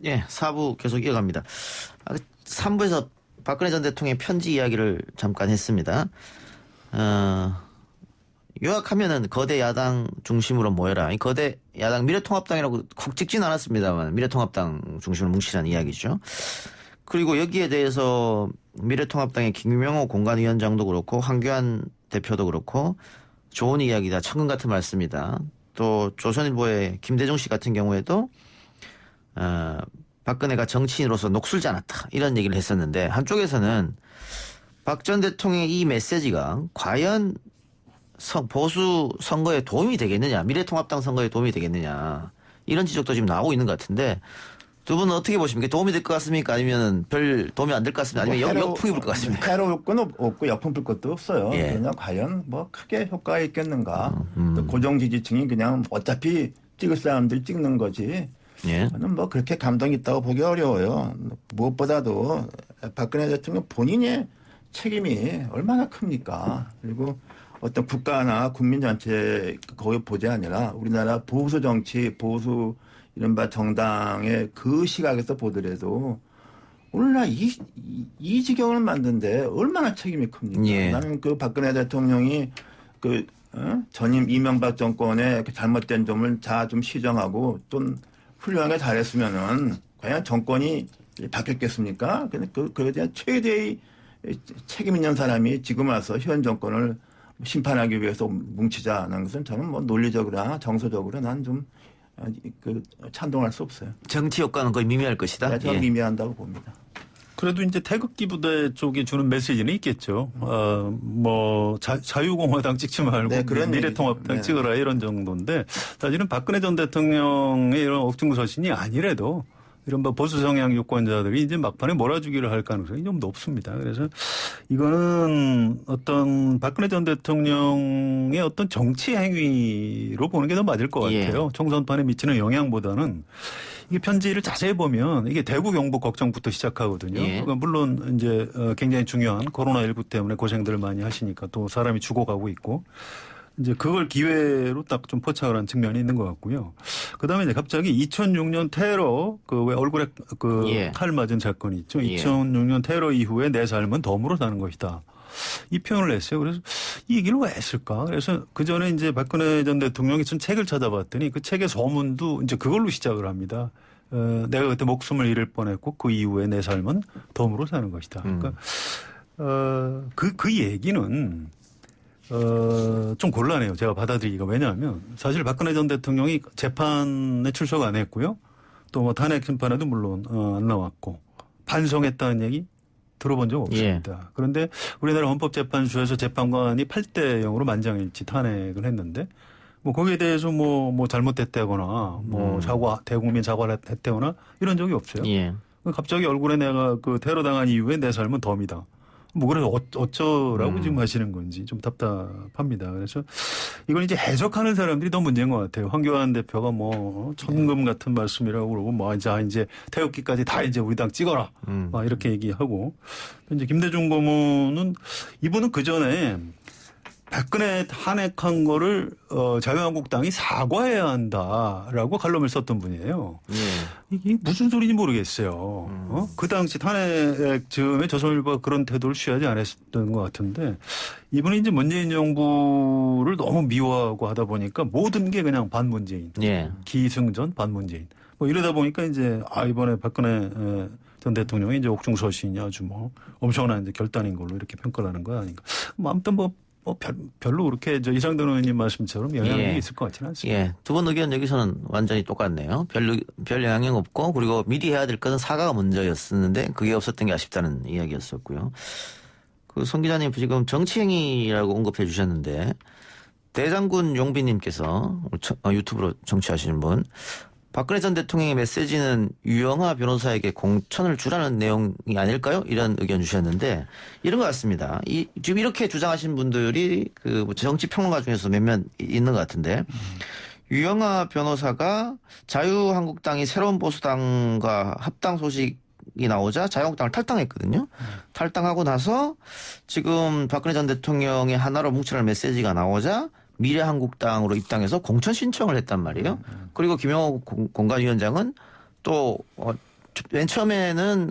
예, 4부 계속 이어갑니다. 3부에서 박근혜 전 대통령의 편지 이야기를 잠깐 했습니다. 요약하면은 거대 야당 중심으로 모여라. 이 거대 야당 미래통합당이라고 콕 찍진 않았습니다만 미래통합당 중심으로 뭉치라는 이야기죠. 그리고 여기에 대해서 미래통합당의 김명호 공관위원장도 그렇고 황교안 대표도 그렇고 좋은 이야기다. 천금 같은 말씀이다. 또 조선일보의 김대중 씨 같은 경우에도 박근혜가 정치인으로서 녹슬지 않았다. 이런 얘기를 했었는데 한쪽에서는 박 전 대통령의 이 메시지가 과연 보수 선거에 도움이 되겠느냐. 미래통합당 선거에 도움이 되겠느냐. 이런 지적도 지금 나오고 있는 것 같은데 두 분은 어떻게 보십니까? 도움이 될 것 같습니까? 아니면 별 도움이 안 될 것 같습니까? 아니면 역풍이 불 것 같습니까? 해로울 건 없고 역풍 불 것도 없어요. 예. 그냥 과연 뭐 크게 효과가 있겠는가. 또 고정 지지층이 그냥 어차피 찍을 사람들 찍는 거지. 예. 저는 뭐 그렇게 감동이 있다고 보기 어려워요. 무엇보다도 박근혜 대통령 본인의 책임이 얼마나 큽니까? 그리고 어떤 국가나 국민 전체 거기 보지 아니라 우리나라 보수 정치, 보수 이른바 정당의 그 시각에서 보더라도 오늘날 이 지경을 만든데 얼마나 책임이 큽니까? 예. 나는 그 박근혜 대통령이 전임 이명박 정권의 그 잘못된 점을 좀 시정하고 좀 훌륭하게 잘했으면은 과연 정권이 바뀌었겠습니까? 그에 대한 최대의 책임 있는 사람이 지금 와서 현 정권을 심판하기 위해서 뭉치자는 것은 저는 뭐 논리적으로나 정서적으로 난 좀 찬동할 수 없어요. 정치 효과는 거의 미미할 것이다. 네, 저는 미미한다고 봅니다. 그래도 이제 태극기 부대 쪽이 주는 메시지는 있겠죠. 뭐 자유공화당 찍지 말고 네, 미래통합당 네. 찍어라 이런 정도인데 사실은 박근혜 전 대통령의 이런 억증서신이 아니래도 이른바 보수 성향 유권자들이 이제 막판에 몰아주기를 할 가능성이 좀 높습니다. 그래서 이거는 어떤 박근혜 전 대통령의 어떤 정치 행위로 보는 게 더 맞을 것 같아요. 총선판에 미치는 영향보다는 이게 편지를 자세히 보면 이게 대구 경북 걱정부터 시작하거든요. 그러니까 물론 이제 굉장히 중요한 코로나19 때문에 고생들을 많이 하시니까 또 사람이 죽어가고 있고 이제 그걸 기회로 딱 좀 포착을 한 측면이 있는 것 같고요. 그 다음에 이제 갑자기 2006년 테러 그 왜 얼굴에 칼 맞은 사건이 있죠. 2006년 테러 이후에 내 삶은 덤으로 사는 것이다. 이 표현을 했어요. 그래서 이 얘기를 왜 했을까? 그래서 그 전에 이제 박근혜 전 대통령이 쓴 책을 찾아봤더니 그 책의 소문도 이제 그걸로 시작을 합니다. 내가 그때 목숨을 잃을 뻔했고 그 이후에 내 삶은 덤으로 사는 것이다. 그러니까 그 얘기는 좀 곤란해요. 제가 받아들이기가. 왜냐하면 사실 박근혜 전 대통령이 재판에 출석 안 했고요. 또 뭐 탄핵 심판에도 물론 안 나왔고 반성했다는 얘기 들어본 적 없습니다. 그런데 우리나라 헌법재판소에서 재판관이 8대 0으로 만장일치 탄핵을 했는데 뭐 거기에 대해서 뭐 잘못됐다거나 뭐 대국민 사과를 했다거나 이런 적이 없어요. 갑자기 얼굴에 내가 그 테러 당한 이후에 내 삶은 덤이다. 뭐 그래서 어쩌라고 지금 하시는 건지 좀 답답합니다. 그래서 이걸 이제 해석하는 사람들이 더 문제인 것 같아요. 황교안 대표가 뭐 천금 같은 말씀이라고 그러고 뭐 이제 태극기까지 다 이제 우리 당 찍어라. 막 이렇게 얘기하고 이제 김대중 고문은 이분은 그 전에 박근혜 탄핵한 거를 자유한국당이 사과해야 한다라고 칼럼을 썼던 분이에요. 이게 무슨 소리인지 모르겠어요. 그 당시 탄핵 즈음에 조선일보가 그런 태도를 취하지 않았던 것 같은데 이분이 이제 문재인 정부를 너무 미워하고 하다 보니까 모든 게 그냥 반문재인, 기승전 반문재인. 뭐 이러다 보니까 이제 이번에 박근혜 전 대통령이 이제 옥중서신이 아주 뭐 엄청난 이제 결단인 걸로 이렇게 평가를 하는 거 아닌가. 아무튼 별로 그렇게 이상돈 의원님 말씀처럼 영향이 있을 것 같지는 않습니다. 두 분 의견 여기서는 완전히 똑같네요. 별 영향이 없고 그리고 미리 해야 될 것은 사과가 먼저였었는데 그게 없었던 게 아쉽다는 이야기였었고요. 그 송 기자님 지금 정치행위라고 언급해 주셨는데 대장군 용비님께서 유튜브로 정치하시는 분 박근혜 전 대통령의 메시지는 유영하 변호사에게 공천을 주라는 내용이 아닐까요? 이런 의견 주셨는데 이런 것 같습니다. 지금 이렇게 주장하신 분들이 그 정치 평론가 중에서 몇몇 있는 것 같은데 유영하 변호사가 자유한국당이 새로운 보수당과 합당 소식이 나오자 자유한국당을 탈당했거든요. 탈당하고 나서 지금 박근혜 전 대통령의 하나로 뭉치라는 메시지가 나오자 미래한국당으로 입당해서 공천 신청을 했단 말이에요. 그리고 김영호 공관위원장은 또 맨 처음에는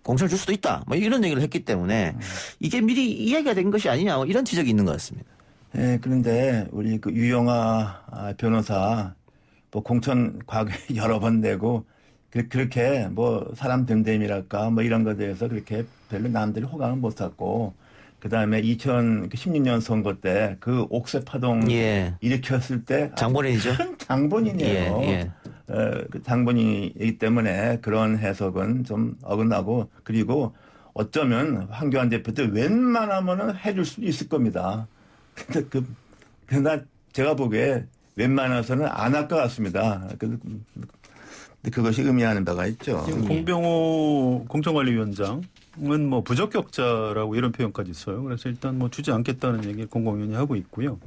공천을 줄 수도 있다. 뭐 이런 얘기를 했기 때문에 이게 미리 이야기가 된 것이 아니냐 뭐 이런 지적이 있는 것 같습니다. 예, 그런데 우리 그 유영아 변호사 뭐 공천 과거에 여러 번 내고 그렇게 뭐 사람 됨됨이랄까 뭐 이런 것에 대해서 그렇게 별로 남들이 호감을 못 샀고 그다음에 2016년 선거 때 그 옥새 파동 예. 일으켰을 때 장본인이죠. 큰 장본인이에요. 예. 그 장본인이기 때문에 그런 해석은 좀 어긋나고 그리고 어쩌면 황교안 대표도 웬만하면은 해줄 수도 있을 겁니다. 근데 그러나 제가 보기에 웬만해서는 안 할 것 같습니다. 근데 그것이 의미하는 바가 있죠. 지금 공병호 공천관리위원장은 뭐 부적격자라고 이런 표현까지 있어요. 그래서 일단 뭐 주지 않겠다는 얘기를 공공연히 하고 있고요.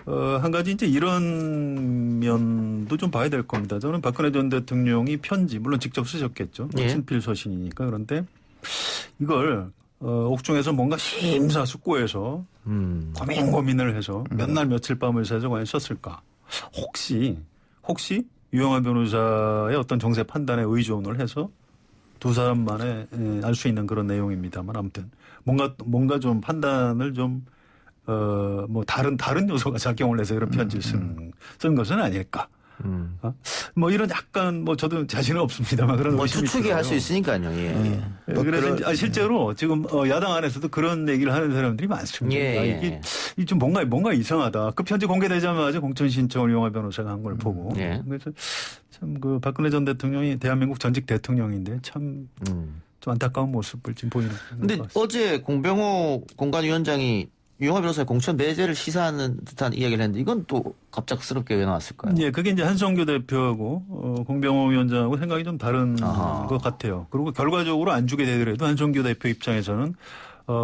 한 가지 이제 이런 면도 좀 봐야 될 겁니다. 저는 박근혜 전 대통령이 편지 물론 직접 쓰셨겠죠. 예. 친필 서신이니까. 그런데 이걸 옥중에서 뭔가 심사숙고해서 고민을 해서 몇 날 며칠 밤을 새서 과연 썼을까. 혹시 유영아 변호사의 어떤 정세 판단에 의존을 해서 두 사람만에 알 수 있는 그런 내용입니다만 아무튼 뭔가 좀 판단을 좀 뭐 다른 요소가 작용을 해서 이런 편지를 쓴 것은 아닐까. 뭐 이런 약간 뭐 저도 자신은 없습니다만 그런 뭐 의심이 추측이 할 수 들어요. 있으니까요. 예. 그래서 이제 실제로 지금 야당 안에서도 그런 얘기를 하는 사람들이 많습니다. 예. 이게 좀 뭔가 이상하다. 그 편지 공개되자마자 공천 신청을 유영아 변호사가 한 걸 보고 예. 그래서 참 그 박근혜 전 대통령이 대한민국 전직 대통령인데 참 좀 안타까운 모습을 지금 보이는 것 근데 같습니다. 어제 공병호 공관위원장이 유영아 변호사의 공천 배제를 시사하는 듯한 이야기를 했는데 이건 또 갑작스럽게 왜 나왔을까요? 예, 그게 이제 한성규 대표하고 공병호 위원장하고 생각이 좀 다른 아하. 것 같아요. 그리고 결과적으로 안 주게 되더라도 한성규 대표 입장에서는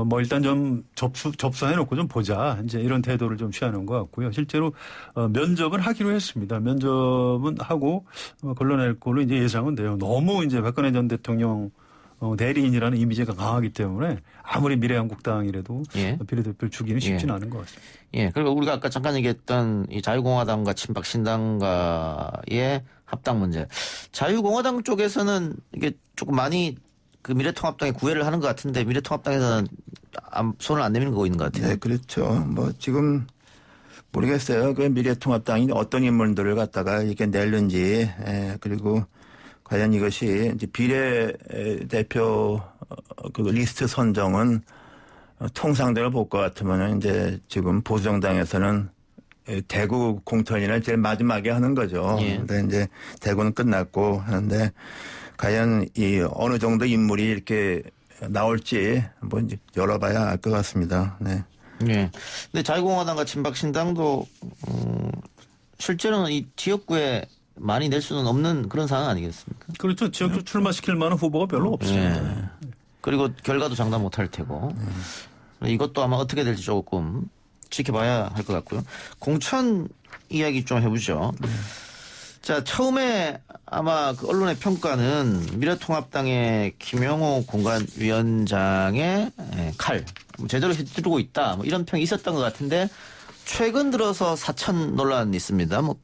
뭐 일단 좀 접수해놓고 좀 보자 이제 이런 태도를 좀 취하는 것 같고요. 실제로 면접은 하기로 했습니다. 면접은 하고 걸러낼 걸로 이제 예상은 돼요. 너무 이제 박근혜 전 대통령 대리인이라는 이미지가 강하기 때문에 아무리 미래한국당이라도 예. 비례대표를 주기는 쉽지는 않은 것 같습니다. 예. 그리고 우리가 아까 잠깐 얘기했던 이 자유공화당과 친박신당과의 합당 문제. 자유공화당 쪽에서는 이게 조금 많이 그 미래통합당에 구애를 하는 것 같은데 미래통합당에서는 손을 안 내미는 거 있는 것 같아요. 네, 그렇죠. 뭐 지금 모르겠어요. 그 미래통합당이 어떤 인물들을 갖다가 이렇게 낼는지 그리고 과연 이것이 이제 비례대표 그 리스트 선정은 통상대로 볼 것 같으면 이제 지금 보수정당에서는 대구 공천이나 제일 마지막에 하는 거죠. 예. 근데 이제 대구는 끝났고 하는데 과연 이 어느 정도 인물이 이렇게 나올지 한번 이제 열어봐야 알 것 같습니다. 네. 예. 근데 자유공화당과 친박신당도 실제로는 이 지역구에 많이 낼 수는 없는 그런 상황 아니겠습니까? 그렇죠. 지역구 출마시킬 만한 후보가 별로 없습니다. 예. 그리고 결과도 장담 못할 테고 이것도 아마 어떻게 될지 조금 지켜봐야 할 것 같고요. 공천 이야기 좀 해보죠. 자, 처음에 아마 그 언론의 평가는 미래통합당의 김영호 공관위원장의 칼 제대로 휘두르고 있다 뭐 이런 평이 있었던 것 같은데 최근 들어서 사천 논란이 있습니다. 뭐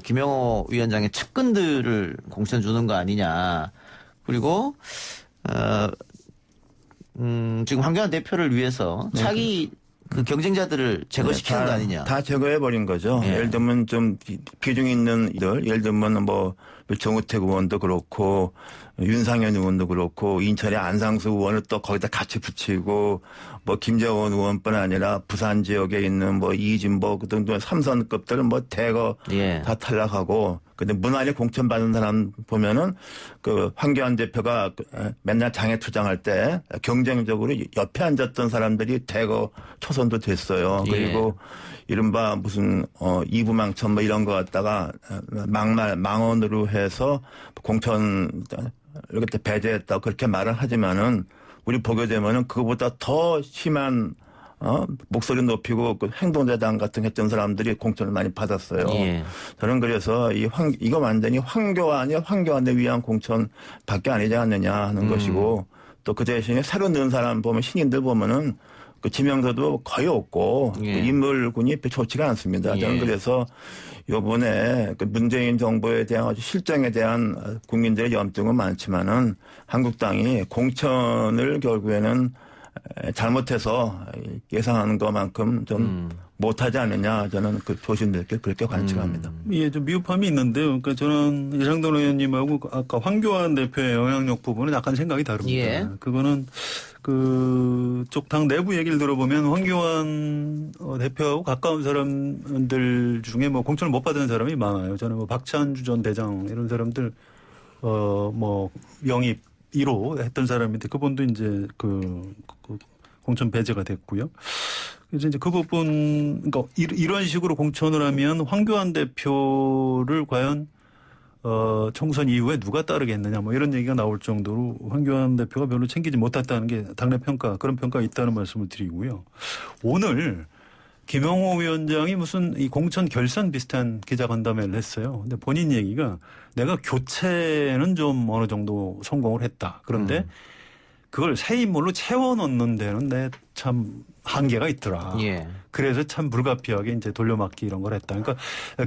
김영호 위원장의 측근들을 공천 주는 거 아니냐. 그리고 지금 황교안 대표를 위해서 차기 그 경쟁자들을 제거시키는 거 아니냐. 다 제거해버린 거죠. 예. 예를 들면 좀 비중 있는 이들, 예를 들면 뭐 정우택 의원도 그렇고 윤상현 의원도 그렇고 인천의 안상수 의원을 또 거기다 같이 붙이고 뭐 김재원 의원뿐 아니라 부산 지역에 있는 뭐 이진보 그 정도 삼선급들은 뭐 대거 예. 다 탈락하고 근데 무난히 공천 받는 사람 보면은 그 황교안 대표가 맨날 장애 투쟁할 때 경쟁적으로 옆에 앉았던 사람들이 대거 초선도 됐어요. 예. 그리고 이른바 무슨 이부망천 뭐 이런 거 갖다가 망언으로 해서 공천 이렇게 배제했다 그렇게 말을 하지만은 우리 보게 되면은 그거보다 더 심한 목소리 높이고 그 행동대당 같은 거 했던 사람들이 공천을 많이 받았어요. 예. 저는 그래서 이거 완전히 황교안에 위한 공천밖에 아니지 않느냐 하는 것이고 또 그 대신에 새로 넣은 사람 보면 신인들 보면은 그 지명도도 거의 없고 예. 그 인물군이 좋지가 않습니다. 저는 예. 그래서 요번에 그 문재인 정부에 대한 아주 실정에 대한 국민들의 염증은 많지만은 한국당이 공천을 결국에는 잘못해서 예상하는 것만큼 좀 못하지 않느냐 저는 그 조심스럽게 그렇게 관측합니다. 예, 좀 미흡함이 있는데요. 그러니까 저는 이상돈 의원님하고 아까 황교안 대표의 영향력 부분은 약간 생각이 다릅니다. 예. 그거는 그쪽 당 내부 얘기를 들어보면 황교안 대표하고 가까운 사람들 중에 뭐 공천을 못 받은 사람이 많아요. 저는 뭐 박찬주 전 대장 이런 사람들 뭐 영입 1호 했던 사람인데 그분도 이제 그 공천 배제가 됐고요. 그래서 이제 그 부분, 그러니까 이런 식으로 공천을 하면 황교안 대표를 과연 총선 이후에 누가 따르겠느냐 뭐 이런 얘기가 나올 정도로 황교안 대표가 별로 챙기지 못했다는 게 당내 평가, 그런 평가가 있다는 말씀을 드리고요. 오늘 김영호 위원장이 무슨 이 공천 결산 비슷한 기자간담회를 했어요. 근데 본인 얘기가 내가 교체는 좀 어느 정도 성공을 했다. 그런데 그걸 새 인물로 채워 넣는 데는 내 참 한계가 있더라. 예. 그래서 참 불가피하게 이제 돌려막기 이런 걸 했다. 그러니까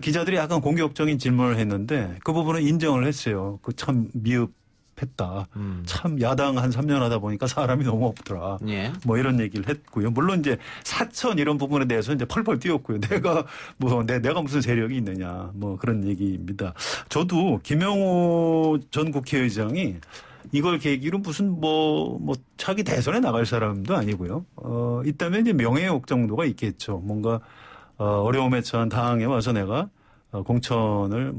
기자들이 약간 공격적인 질문을 했는데 그 부분은 인정을 했어요. 그 참 미흡했다. 참 야당 한 3년 하다 보니까 사람이 너무 없더라. 예. 뭐 이런 얘기를 했고요. 물론 이제 사천 이런 부분에 대해서 이제 펄펄 뛰었고요. 내가 무슨 세력이 있느냐 뭐 그런 얘기입니다. 저도 김영호 전 국회의장이 이걸 계기로 무슨 뭐 차기 대선에 나갈 사람도 아니고요. 있다면 이제 명예욕 정도가 있겠죠. 뭔가 어려움에 처한 당에 와서 내가 공천을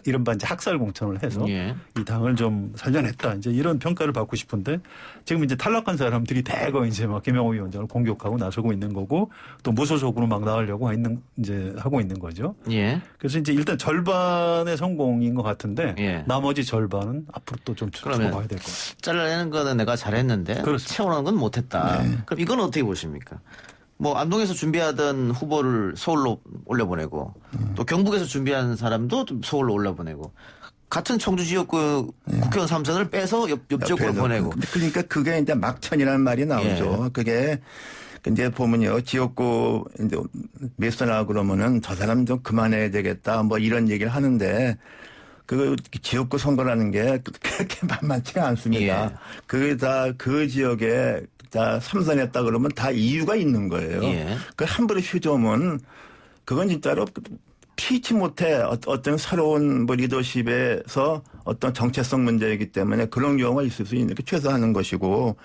이른바 이제 학살 공천을 해서 예. 이 당을 좀 살려냈다. 이제 이런 평가를 받고 싶은데 지금 이제 탈락한 사람들이 대거 이제 막 김영호 위원장을 공격하고 나서고 있는 거고 또 무소속으로 막 나가려고 하고 있는 거죠. 예. 그래서 이제 일단 절반의 성공인 것 같은데 예. 나머지 절반은 앞으로 또 좀 그러면 쳐봐야 될 것 같아요. 잘라내는 거는 내가 잘했는데 그렇습니다. 채워넣는 건 못했다. 그럼 이건 어떻게 보십니까? 뭐 안동에서 준비하던 후보를 서울로 올려보내고 또 경북에서 준비한 사람도 좀 서울로 올려보내고 같은 청주 지역구 국회의원 3선을 빼서 옆지역구로 보내고. 그러니까 그게 이제 막천이라는 말이 나오죠. 예. 그게 이제 보면요. 지역구 이제 몇선하고 그러면은 저 사람 좀 그만해야 되겠다. 뭐 이런 얘기를 하는데 그 지역구 선거라는 게 그렇게 만만치가 않습니다. 예. 그게 다 그 지역에 다 3선했다 그러면 다 이유가 있는 거예요. 예. 그 함부로 휘저으면 그건 진짜로 피치 못해 어떤 새로운 뭐 리더십에서 어떤 정체성 문제이기 때문에 그런 경우가 있을 수 있는 게 최소화하는 것이고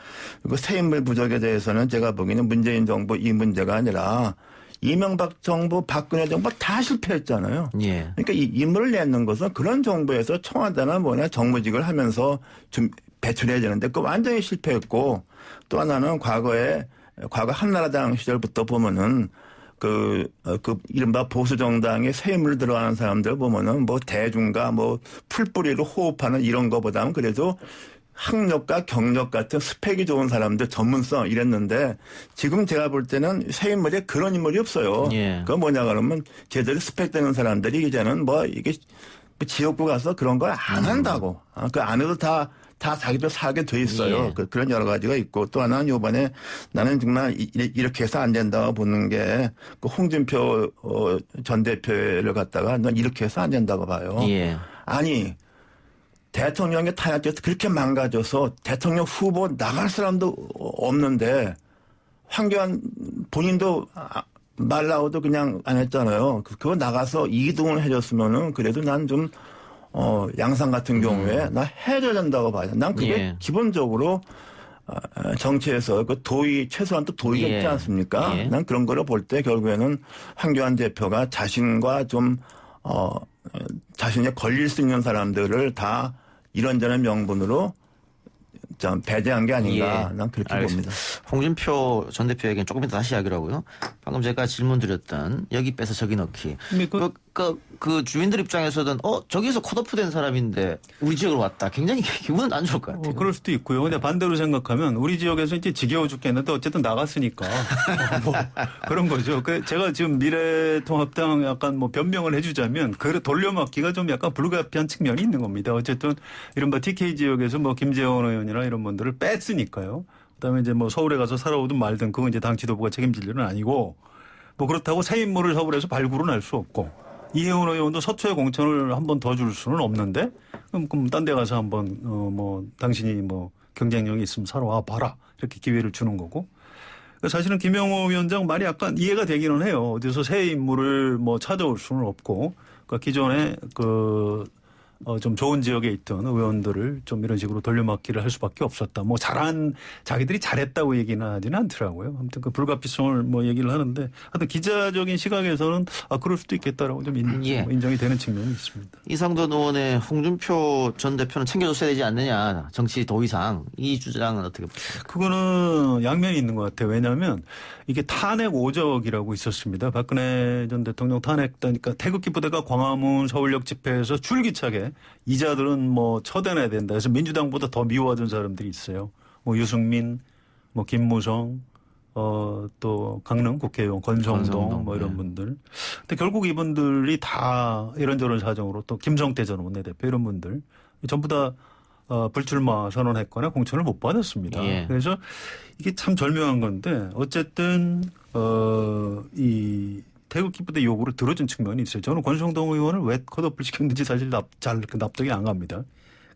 그리고 새 인물 부족에 대해서는 제가 보기에는 문재인 정부 이 문제가 아니라 이명박 정부, 박근혜 정부 다 실패했잖아요. 예. 그러니까 이 인물을 내는 것은 그런 정부에서 청와대나 뭐나 정무직을 하면서 좀 배출해야 되는데 그 완전히 실패했고 또 하나는 과거 한나라당 시절부터 보면은 그 이른바 보수정당의 새 인물 들어가는 사람들 보면은 뭐 대중과 뭐 풀뿌리로 호흡하는 이런 거보다는 그래도 학력과 경력 같은 스펙이 좋은 사람들 전문성 이랬는데 지금 제가 볼 때는 새 인물에 그런 인물이 없어요. 예. 그건 뭐냐 그러면 제대로 스펙되는 사람들이 이제는 뭐 이게 지역구 가서 그런 걸 안 한다고. 그 안에도 다 자기도 사게 돼 있어요. 예. 그런 여러 가지가 있고 또 하나는 이번에 나는 정말 이렇게 해서 안 된다고 보는 게 그 홍준표 전 대표를 갖다가 넌 이렇게 해서 안 된다고 봐요. 예. 아니 대통령의 탄핵에서 그렇게 망가져서 대통령 후보 나갈 사람도 없는데 황교안 본인도 말 나오도 그냥 안 했잖아요. 그거 나가서 이동을 해줬으면은 그래도 난 좀 양상 같은 경우에 나 해줘야 된다고 봐요. 난 그게 예. 기본적으로 정치에서 그 도의 최소한 또 도의가 예. 있지 않습니까? 예. 난 그런 거를 볼 때 결국에는 황교안 대표가 자신과 좀 자신이 걸릴 수 있는 사람들을 다 이런저런 명분으로 좀 배제한 게 아닌가 예. 난 그렇게 알겠습니다. 봅니다. 홍준표 전 대표에게는 조금 이따 다시 이야기를 하고요. 방금 제가 질문 드렸던 여기 빼서 저기 넣기. 그 주민들 입장에서는 저기서 컷오프 된 사람인데 우리 지역으로 왔다. 굉장히 기분은 안 좋을 것 같아요. 그럴 수도 있고요. 근데 반대로 생각하면 우리 지역에서 이제 지겨워 죽겠는데 어쨌든 나갔으니까 뭐 그런 거죠. 제가 지금 미래통합당 약간 뭐 변명을 해주자면 그 돌려막기가 좀 약간 불가피한 측면이 있는 겁니다. 어쨌든 이른바 TK 지역에서 뭐 김재원 의원이나 이런 분들을 뺐으니까요. 그다음에 이제 뭐 서울에 가서 살아오든 말든 그건 이제 당 지도부가 책임질 일은 아니고 뭐 그렇다고 새 인물을 서울에서 발굴은 할 수 없고 이혜원 의원도 서초에 공천을 한 번 더 줄 수는 없는데 그럼 딴 데 가서 한번 뭐 당신이 뭐 경쟁력이 있으면 살아와 봐라 이렇게 기회를 주는 거고 사실은 김영호 위원장 말이 약간 이해가 되기는 해요. 어디서 새 인물을 뭐 찾아올 수는 없고 그러니까 기존에 좀 좋은 지역에 있던 의원들을 좀 이런 식으로 돌려막기를 할 수밖에 없었다. 뭐 자기들이 잘했다고 얘기는 하지는 않더라고요. 아무튼 그 불가피성을 뭐 얘기를 하는데 하여튼 기자적인 시각에서는 그럴 수도 있겠다라고 좀 인정이 되는 측면이 있습니다. 이상돈 의원의 홍준표 전 대표는 챙겨줬어야 되지 않느냐. 정치 도의상. 이 주장은 어떻게 보세요? 그거는 양면이 있는 것 같아요. 왜냐하면 이게 탄핵 오적이라고 있었습니다. 박근혜 전 대통령 탄핵되니까 태극기 부대가 광화문 서울역 집회에서 줄기차게 이자들은 뭐 처단해야 된다. 그래서 민주당보다 더 미워하던 사람들이 있어요. 뭐 유승민, 뭐 김무성, 또 강릉 국회의원 권성동 뭐 이런 분들. 근데 결국 이분들이 다 이런저런 사정으로 또 김성태 전 원내대표 이런 분들 전부 다 불출마 선언했거나 공천을 못 받았습니다. 예. 그래서 이게 참 절묘한 건데 어쨌든 이 태극기 부대 요구를 들어준 측면이 있어요. 저는 권성동 의원을 왜 컷오프를 시켰는지 사실 잘 납득이 안 갑니다.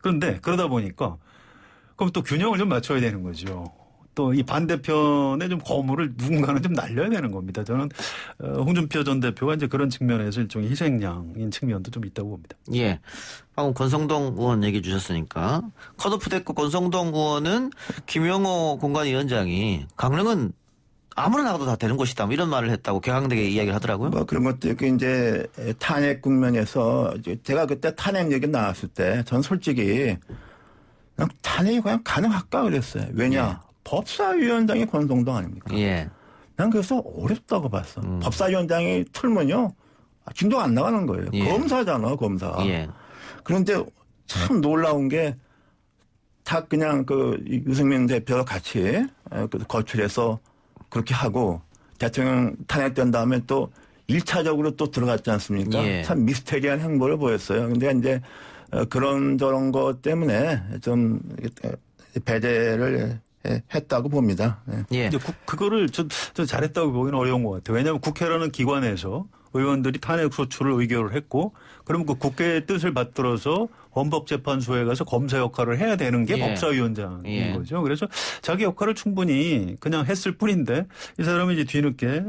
그런데 그러다 보니까 그럼 또 균형을 좀 맞춰야 되는 거죠. 또 이 반대편에 좀 거물을 누군가는 좀 날려야 되는 겁니다. 저는 홍준표 전 대표가 이제 그런 측면에서 일종의 희생양인 측면도 좀 있다고 봅니다. 예. 방금 권성동 의원 얘기 주셨으니까 컷오프 됐고 권성동 의원은 김영호 공관위원장이 강릉은 아무나 나가도 다 되는 곳이다. 뭐 이런 말을 했다고 격앙되게 이야기를 하더라고요. 뭐 그런 것도 있고 이제 탄핵 국면에서 제가 그때 탄핵 얘기 나왔을 때 전 솔직히 그냥 탄핵이 그냥 가능할까 그랬어요. 왜냐? 예. 법사위원장이 권성동 아닙니까? 예. 난 그래서 어렵다고 봤어. 법사위원장이 틀면요. 진도가 안 나가는 거예요. 예. 검사잖아, 검사. 예. 그런데 참 놀라운 게 다 그냥 그 유승민 대표와 같이 거출해서 그렇게 하고 대통령 탄핵된 다음에 또 1차적으로 또 들어갔지 않습니까? 예. 참 미스테리한 행보를 보였어요. 근데 이제 그런 저런 것 때문에 좀 배제를 했다고 봅니다. 네. 예. 근데 그거를 좀 잘했다고 보기는 어려운 것 같아요. 왜냐하면 국회라는 기관에서 의원들이 탄핵 소추를 의결을 했고 그러면 그 국회의 뜻을 받들어서 헌법재판소에 가서 검사 역할을 해야 되는 게 예. 법사위원장인 예. 거죠. 그래서 자기 역할을 충분히 그냥 했을 뿐인데 이 사람이 이제 뒤늦게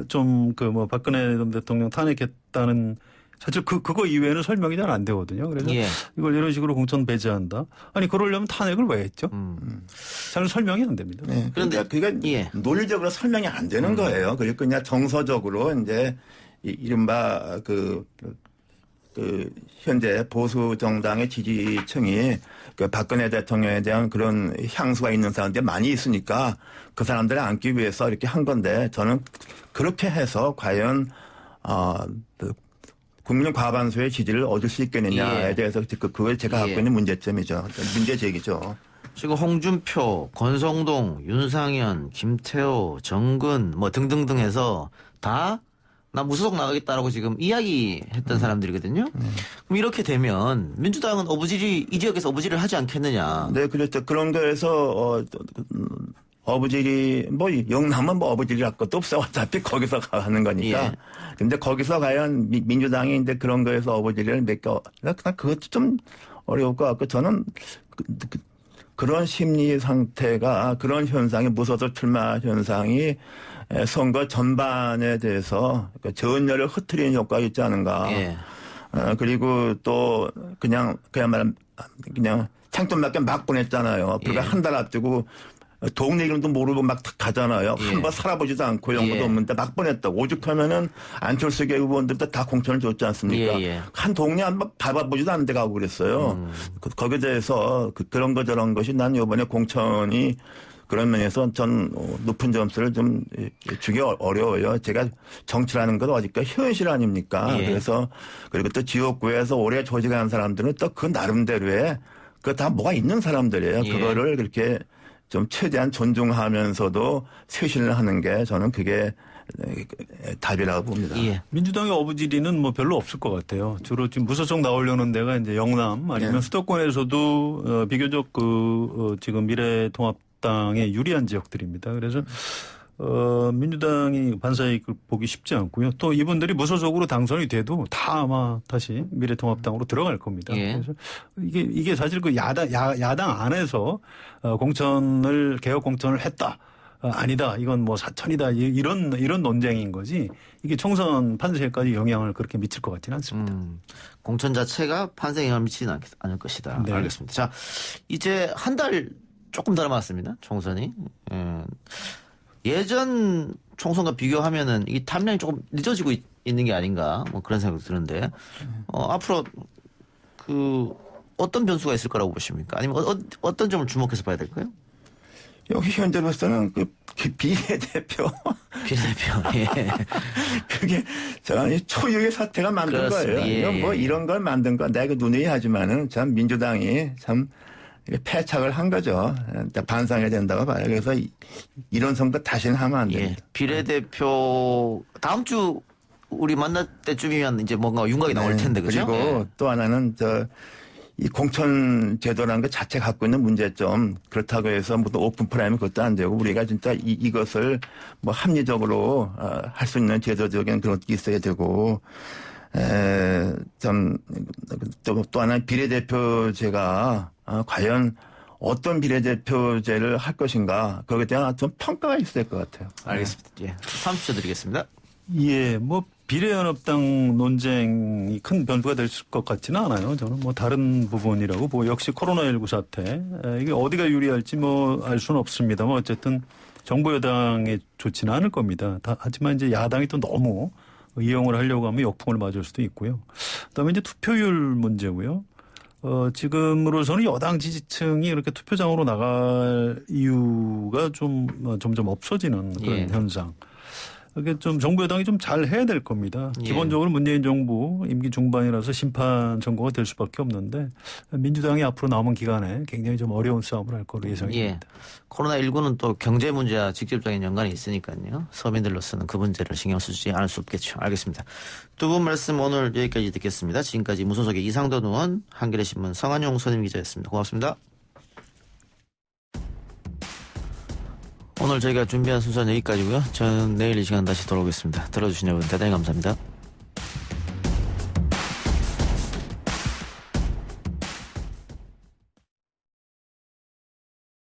좀 그 뭐 박근혜 전 대통령 탄핵했다는 사실 그거 이외에는 설명이 잘 안 되거든요. 그래서 예. 이걸 이런 식으로 공천 배제한다. 아니 그러려면 탄핵을 왜 했죠? 잘 설명이 안 됩니다. 네. 그런데 그러니까 그게 예. 논리적으로 설명이 안 되는 거예요. 그리고 그냥 정서적으로 이제 이른바 그 현재 보수 정당의 지지층이 그 박근혜 대통령에 대한 그런 향수가 있는 사람들이 많이 있으니까 그 사람들을 안기 위해서 이렇게 한 건데 저는 그렇게 해서 과연 국민 과반수의 지지를 얻을 수 있겠느냐에 예. 대해서 그게 제가 갖고 예. 있는 문제점이죠. 문제 제기죠. 지금 홍준표, 권성동, 윤상현, 김태호, 정근 뭐 등등등 해서 다 나 무소속 나가겠다라고 지금 이야기했던 사람들이거든요. 그럼 이렇게 되면 민주당은 이 지역에서 어부질을 하지 않겠느냐. 네, 그렇죠. 그런 거에서 어부질이 뭐 영남은 뭐 어부질이랄 것도 없어. 어차피 거기서 가는 거니까. 예. 근데 거기서 과연 민주당이 이제 그런 거에서 어부질을 그것도 좀 어려울 것 같고 저는 그런 심리 상태가 그런 현상이 무소속 출마 현상이 선거 전반에 대해서 전열을 흐트리는 효과가 있지 않은가. 예. 그리고 또 그야말로 그냥 창천밖에 막 보냈잖아요. 불과 예. 한 달 앞두고 동네 이름도 모르고 막 가잖아요. 예. 한번 살아보지도 않고 연구도 예. 없는데 막 보냈다. 오죽하면은 안철수계 의원들도 다 공천을 줬지 않습니까? 예, 예. 한 동네 한번 밟아보지도 않는데 가고 그랬어요. 거기에 대해서 그런 거 저런 것이 난 이번에 공천이 그런 면에서 전 높은 점수를 좀 주기 어려워요. 제가 정치라는 건 어디까 현실 아닙니까? 예. 그래서 그리고 또 지역구에서 오래 조직하는 사람들은 또 그 나름대로의 그 다 뭐가 있는 사람들이에요. 예. 그거를 그렇게 좀 최대한 존중하면서도 쇄신을 하는 게 저는 그게 답이라고 봅니다. 예. 민주당의 어부지리는 뭐 별로 없을 것 같아요. 주로 지금 무소속 나오려는 데가 이제 영남 아니면 예. 수도권에서도 비교적 지금 미래통합 미래통합당에 유리한 지역들입니다. 그래서 민주당이 반사이익을 보기 쉽지 않고요. 또 이분들이 무소속으로 당선이 돼도 다 아마 다시 미래통합당으로 들어갈 겁니다. 예. 그래서 이게 사실 그 야당 안에서 개혁 공천을 했다. 아니다. 이건 뭐 사천이다. 이런 논쟁인 거지. 이게 총선 판세까지 영향을 그렇게 미칠 것 같지는 않습니다. 공천 자체가 판세에 영향을 미치지는 않을 것이다. 네. 알겠습니다. 자, 이제 한 달 조금 더 남았습니다. 총선이. 예전 총선과 비교하면은 이 탐량이 조금 늦어지고 있는 게 아닌가 뭐 그런 생각이 드는데 앞으로 그 어떤 변수가 있을 거라고 보십니까? 아니면 어떤 점을 주목해서 봐야 될까요? 여기 현재로서는 그 비례대표 비례대표. 예. 그게 초유의 사태가 만든 그렇습니다. 거예요. 예, 이건 뭐 예. 이런 걸 만든 거 내가 눈에 하지만은 참 민주당이 참 패착을 한 거죠. 반성해야 된다고 봐요. 그래서 이런 선거 다시는 하면 안 예. 됩니다. 비례대표 다음 주 우리 만날 때쯤이면 이제 뭔가 윤곽이 나올 텐데 그죠? 그리고 예. 또 하나는 이 공천 제도라는 것 자체 갖고 있는 문제점 그렇다고 해서 무슨 오픈 프라임은 그것도 안 되고 우리가 진짜 이것을 뭐 합리적으로 할 수 있는 제도적인 그런 것도 있어야 되고 또 하나 비례대표제가 과연 어떤 비례대표제를 할 것인가 거기에 대한 좀 평가가 있어야 될 것 같아요. 알겠습니다. 예. 30초 드리겠습니다. 예, 뭐 비례연합당 논쟁이 큰 변수가 될 것 같지는 않아요. 저는 뭐 다른 부분이라고 보고 역시 코로나19 사태 이게 어디가 유리할지 뭐 알 수는 없습니다만 어쨌든 정부 여당에 좋지는 않을 겁니다. 하지만 이제 야당이 또 너무 이용을 하려고 하면 역풍을 맞을 수도 있고요. 그다음에 이제 투표율 문제고요. 지금으로서는 여당 지지층이 이렇게 투표장으로 나갈 이유가 좀 점점 없어지는 그런 예. 현상. 이게 좀 정부 여당이 좀 잘 해야 될 겁니다. 예. 기본적으로 문재인 정부 임기 중반이라서 심판 선거가 될 수밖에 없는데 민주당이 앞으로 남은 기간에 굉장히 좀 어려운 싸움을 할 거로 예상이 예. 됩니다. 코로나19는 또 경제 문제와 직접적인 연관이 있으니까요. 서민들로서는 그 문제를 신경 쓰지 않을 수 없겠죠. 알겠습니다. 두 분 말씀 오늘 여기까지 듣겠습니다. 지금까지 무소속의 이상돈 의원, 한겨레신문 성한용 선임 기자였습니다. 고맙습니다. 오늘 저희가 준비한 순서는 여기까지고요. 저는 내일 이 시간 다시 돌아오겠습니다. 들어주신 여러분 대단히 감사합니다.